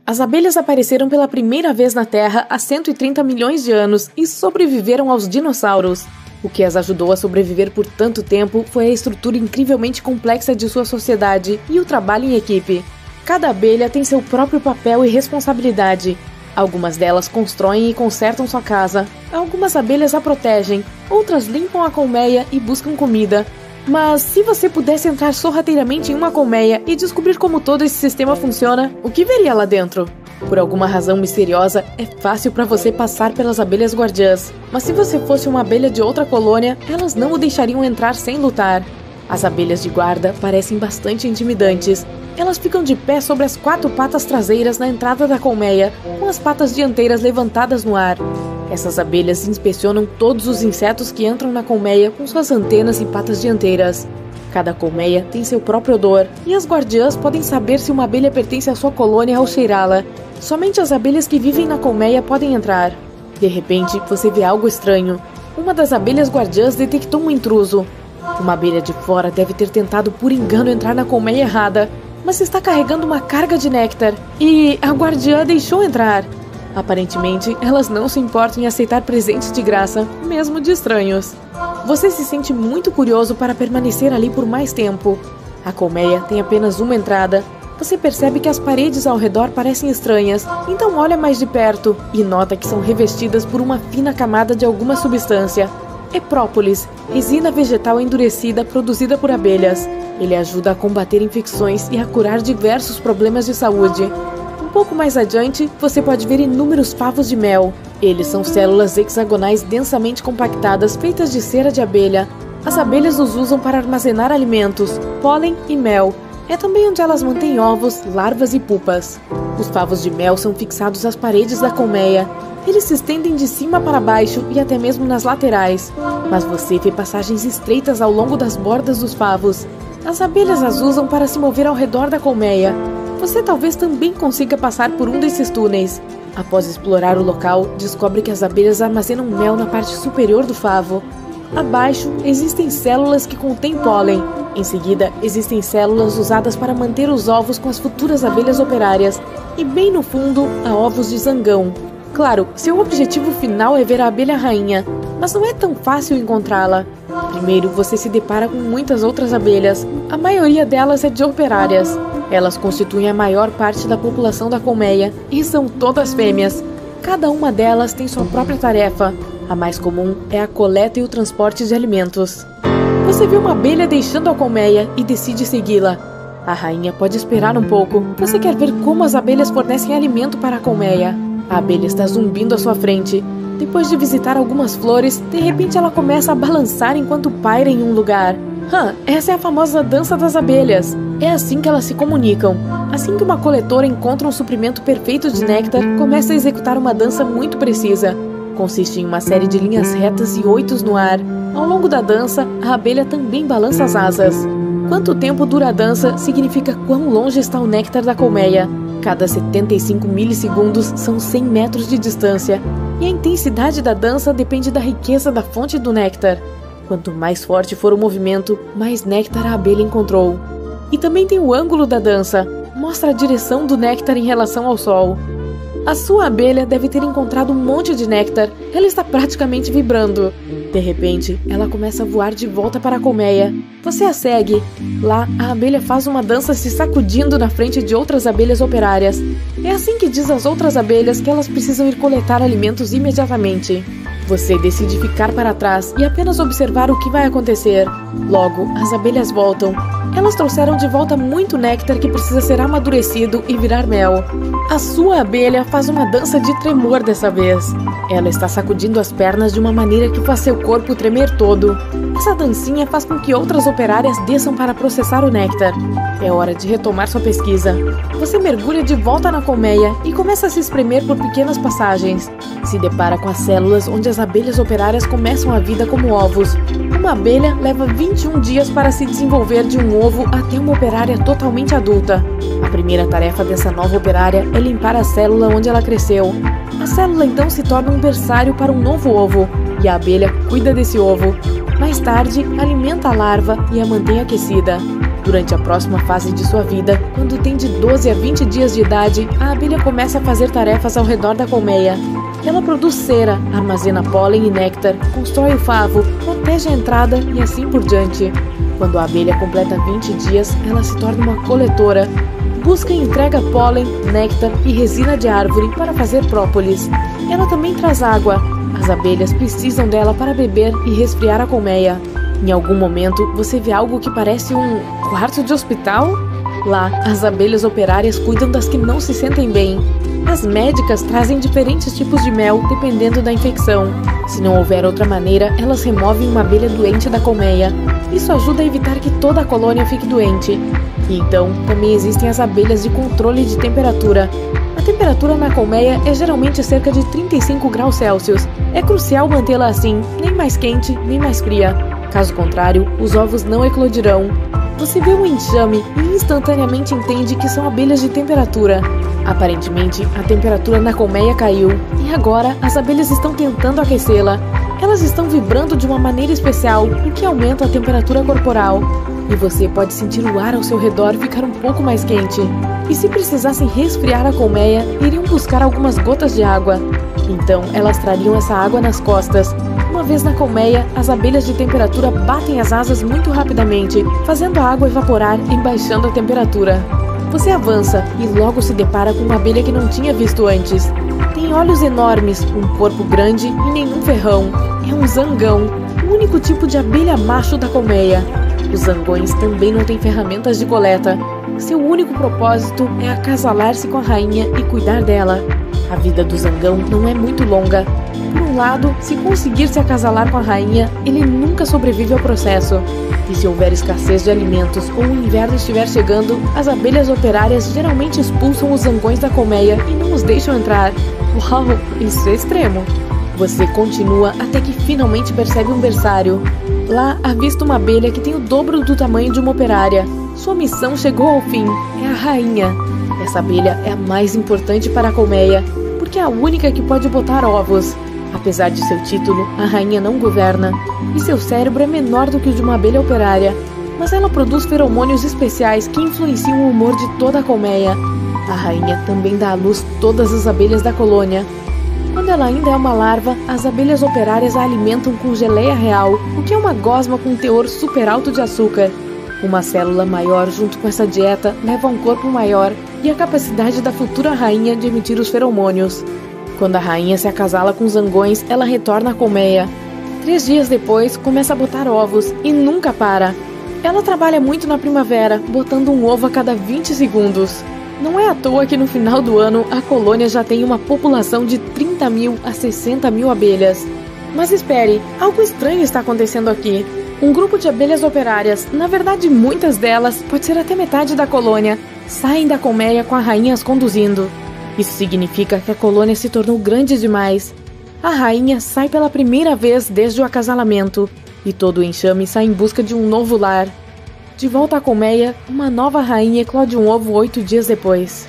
As abelhas apareceram pela primeira vez na Terra há 130 milhões de anos e sobreviveram aos dinossauros. O que as ajudou a sobreviver por tanto tempo foi a estrutura incrivelmente complexa de sua sociedade e o trabalho em equipe. Cada abelha tem seu próprio papel e responsabilidade. Algumas delas constroem e consertam sua casa, algumas abelhas a protegem, outras limpam a colmeia e buscam comida. Mas se você pudesse entrar sorrateiramente em uma colmeia e descobrir como todo esse sistema funciona, o que veria lá dentro? Por alguma razão misteriosa, é fácil para você passar pelas abelhas guardiãs. Mas se você fosse uma abelha de outra colônia, elas não o deixariam entrar sem lutar. As abelhas de guarda parecem bastante intimidantes. Elas ficam de pé sobre as 4 patas traseiras na entrada da colmeia, com as patas dianteiras levantadas no ar. Essas abelhas inspecionam todos os insetos que entram na colmeia com suas antenas e patas dianteiras. Cada colmeia tem seu próprio odor, e as guardiãs podem saber se uma abelha pertence à sua colônia ao cheirá-la. Somente as abelhas que vivem na colmeia podem entrar. De repente, você vê algo estranho. Uma das abelhas guardiãs detectou um intruso. Uma abelha de fora deve ter tentado por engano entrar na colmeia errada, mas está carregando uma carga de néctar, e a guardiã deixou entrar. Aparentemente, elas não se importam em aceitar presentes de graça, mesmo de estranhos. Você se sente muito curioso para permanecer ali por mais tempo. A colmeia tem apenas uma entrada. Você percebe que as paredes ao redor parecem estranhas, então olha mais de perto e nota que são revestidas por uma fina camada de alguma substância. É própolis, resina vegetal endurecida produzida por abelhas. Ele ajuda a combater infecções e a curar diversos problemas de saúde. Um pouco mais adiante, você pode ver inúmeros favos de mel. Eles são células hexagonais densamente compactadas feitas de cera de abelha. As abelhas os usam para armazenar alimentos, pólen e mel. É também onde elas mantêm ovos, larvas e pupas. Os favos de mel são fixados às paredes da colmeia. Eles se estendem de cima para baixo e até mesmo nas laterais. Mas você vê passagens estreitas ao longo das bordas dos favos. As abelhas as usam para se mover ao redor da colmeia. Você talvez também consiga passar por um desses túneis. Após explorar o local, descobre que as abelhas armazenam mel na parte superior do favo. Abaixo, existem células que contêm pólen. Em seguida, existem células usadas para manter os ovos com as futuras abelhas operárias. E bem no fundo, há ovos de zangão. Claro, seu objetivo final é ver a abelha rainha, mas não é tão fácil encontrá-la. Primeiro, você se depara com muitas outras abelhas. A maioria delas é de operárias. Elas constituem a maior parte da população da colmeia e são todas fêmeas. Cada uma delas tem sua própria tarefa. A mais comum é a coleta e o transporte de alimentos. Você vê uma abelha deixando a colmeia e decide segui-la. A rainha pode esperar um pouco. Você quer ver como as abelhas fornecem alimento para a colmeia. A abelha está zumbindo à sua frente. Depois de visitar algumas flores, de repente ela começa a balançar enquanto paira em um lugar. Essa é a famosa dança das abelhas. É assim que elas se comunicam. Assim que uma coletora encontra um suprimento perfeito de néctar, começa a executar uma dança muito precisa. Consiste em uma série de linhas retas e oitos no ar. Ao longo da dança, a abelha também balança as asas. Quanto tempo dura a dança significa quão longe está o néctar da colmeia. Cada 75 milissegundos são 100 metros de distância. E a intensidade da dança depende da riqueza da fonte do néctar. Quanto mais forte for o movimento, mais néctar a abelha encontrou. E também tem o ângulo da dança. Mostra a direção do néctar em relação ao sol. A sua abelha deve ter encontrado um monte de néctar. Ela está praticamente vibrando. De repente, ela começa a voar de volta para a colmeia. Você a segue. Lá, a abelha faz uma dança se sacudindo na frente de outras abelhas operárias. É assim que diz às outras abelhas que elas precisam ir coletar alimentos imediatamente. Você decide ficar para trás e apenas observar o que vai acontecer. Logo, as abelhas voltam. Elas trouxeram de volta muito néctar que precisa ser amadurecido e virar mel. A sua abelha faz uma dança de tremor dessa vez. Ela está sacudindo as pernas de uma maneira que faz seu corpo tremer todo. Essa dancinha faz com que outras operárias desçam para processar o néctar. É hora de retomar sua pesquisa. Você mergulha de volta na colmeia e começa a se espremer por pequenas passagens. Se depara com as células onde as abelhas operárias começam a vida como ovos. Uma abelha leva 21 dias para se desenvolver de um ovo até uma operária totalmente adulta. A primeira tarefa dessa nova operária é limpar a célula onde ela cresceu. A célula então se torna um berçário para um novo ovo, e a abelha cuida desse ovo. Mais tarde, alimenta a larva e a mantém aquecida. Durante a próxima fase de sua vida, quando tem de 12 a 20 dias de idade, a abelha começa a fazer tarefas ao redor da colmeia. Ela produz cera, armazena pólen e néctar, constrói o favo, protege a entrada e assim por diante. Quando a abelha completa 20 dias, ela se torna uma coletora. Busca e entrega pólen, néctar e resina de árvore para fazer própolis. Ela também traz água. As abelhas precisam dela para beber e resfriar a colmeia. Em algum momento, você vê algo que parece um quarto de hospital? Lá, as abelhas operárias cuidam das que não se sentem bem. As médicas trazem diferentes tipos de mel dependendo da infecção. Se não houver outra maneira, elas removem uma abelha doente da colmeia. Isso ajuda a evitar que toda a colônia fique doente. E então, também existem as abelhas de controle de temperatura. A temperatura na colmeia é geralmente cerca de 35 graus Celsius. É crucial mantê-la assim, nem mais quente, nem mais fria. Caso contrário, os ovos não eclodirão. Você vê um enxame e instantaneamente entende que são abelhas de temperatura. Aparentemente, a temperatura na colmeia caiu e agora as abelhas estão tentando aquecê-la. Elas estão vibrando de uma maneira especial, o que aumenta a temperatura corporal. E você pode sentir o ar ao seu redor ficar um pouco mais quente. E se precisassem resfriar a colmeia, iriam buscar algumas gotas de água. Então, elas trariam essa água nas costas. Uma vez na colmeia, as abelhas de temperatura batem as asas muito rapidamente, fazendo a água evaporar e baixando a temperatura. Você avança e logo se depara com uma abelha que não tinha visto antes. Tem olhos enormes, um corpo grande e nenhum ferrão. É um zangão, o único tipo de abelha macho da colmeia. Os zangões também não têm ferramentas de coleta. Seu único propósito é acasalar-se com a rainha e cuidar dela. A vida do zangão não é muito longa. Por um lado, se conseguir se acasalar com a rainha, ele nunca sobrevive ao processo. E se houver escassez de alimentos ou o inverno estiver chegando, as abelhas operárias geralmente expulsam os zangões da colmeia e não os deixam entrar. Uau, isso é extremo! Você continua até que finalmente percebe um berçário. Lá avista uma abelha que tem o dobro do tamanho de uma operária. Sua missão chegou ao fim, é a rainha. Essa abelha é a mais importante para a colmeia, porque é a única que pode botar ovos. Apesar de seu título, a rainha não governa, e seu cérebro é menor do que o de uma abelha operária, mas ela produz feromônios especiais que influenciam o humor de toda a colmeia. A rainha também dá à luz todas as abelhas da colônia. Quando ela ainda é uma larva, as abelhas operárias a alimentam com geleia real, o que é uma gosma com teor super alto de açúcar. Uma célula maior junto com essa dieta leva a um corpo maior e a capacidade da futura rainha de emitir os feromônios. Quando a rainha se acasala com os zangões, ela retorna à colmeia. 3 dias depois, começa a botar ovos e nunca para. Ela trabalha muito na primavera, botando um ovo a cada 20 segundos. Não é à toa que no final do ano, a colônia já tem uma população de 30 mil a 60 mil abelhas. Mas espere, algo estranho está acontecendo aqui. Um grupo de abelhas operárias, na verdade muitas delas, pode ser até metade da colônia, saem da colmeia com a rainha as conduzindo. Isso significa que a colônia se tornou grande demais. A rainha sai pela primeira vez desde o acasalamento, e todo o enxame sai em busca de um novo lar. De volta à colmeia, uma nova rainha eclode um ovo 8 dias depois.